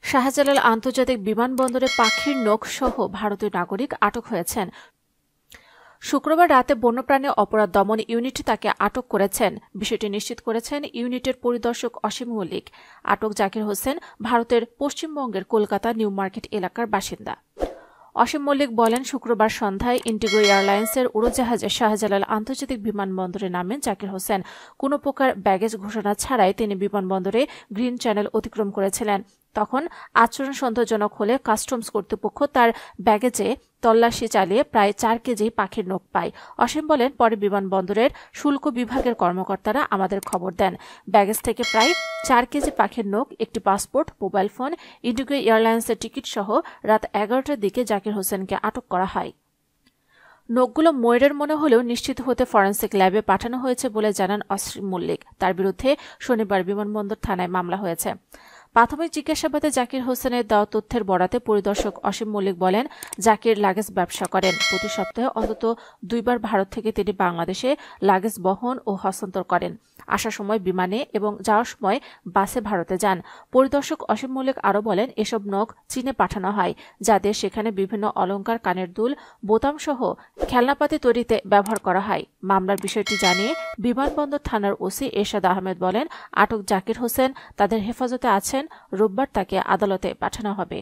শাহজালাল আন্তর্জাতিক বিমানবন্দরে পাখির নখ সহ ভারতীয় নাগরিক আটক হয়েছেন। শুক্রবার রাতে বন্যপ্রাণী অপরাধ দমন ইউনিট তাকে আটক করেছেন। বিষয়টি নিশ্চিত করেছেন ইউনিটের পরিদর্শক অসীম মল্লিক। আটক জাকির হোসেন ভারতের পশ্চিমবঙ্গের কলকাতা নিউ মার্কেট এলাকার বাসিন্দা। অসীম মল্লিক বলেন, শুক্রবার সন্ধ্যায় ইন্ডিগো এয়ারলাইন্সের উড়োজাহাজে শাহজালাল আন্তর্জাতিক বিমানবন্দরে নামেন জাকির হোসেন। কোনো প্রকার ব্যাগেজ ঘোষণা ছাড়াই তিনি বিমানবন্দরে গ্রিন চ্যানেল অতিক্রম করেছিলেন। তখন আচরণ সন্দেহজনক হলে কাস্টমস কর্তৃপক্ষ তার ব্যাগেজে তল্লাশি চালিয়ে প্রায় 4 কেজি পাখির নখ পায়। অসীম বলেন, পরে বিমানবন্দরের শুল্ক বিভাগের কর্মকর্তারা আমাদের খবর দেন। ব্যাগেজ থেকে প্রায় 4 কেজি পাখির নখ, একটি পাসপোর্ট, মোবাইল ফোন, ইন্ডিগো এয়ারলাইন্সের টিকিট সহ রাত 11টার দিকে জাকির হোসেনকে আটক করা হয়। নখগুলো ময়ূরের মনে হলেও নিশ্চিত হতে ফরেন্সিক ল্যাবে পাঠানো হয়েছে বলে জানান অসীম মল্লিক। তার বিরুদ্ধে শনিবার বিমানবন্দর থানায় মামলা হয়েছে। প্রাথমিক জিজ্ঞাসাবাদে জাকির হোসেনের দেওয়া তথ্যের বরাতে পরিদর্শক অসীম মল্লিক বলেন, জাকির লাগেজ ব্যবসা করেন। প্রতি সপ্তাহে অন্তত 2 বার ভারত থেকে তিনি বাংলাদেশে লাগেজ বহন ও হস্তান্তর করেন। আসার সময় বিমানে এবং যাওয়ার সময় বাসে ভারতে যান। পরিদর্শক অসীম মল্লিক আরও বলেন, এসব নখ চীনে পাঠানো হয়, যাতে সেখানে বিভিন্ন অলংকার, কানের দুল, বোতাম সহ খেলনাপাতি তৈরিতে ব্যবহার করা হয়। মামলার বিষয়টি জানিয়ে বিমানবন্দর থানার ওসি এরশাদ আহমেদ বলেন, আটক জাকির হোসেন তাদের হেফাজতে আছেন। রোববার তাকে আদালতে পাঠানো হবে।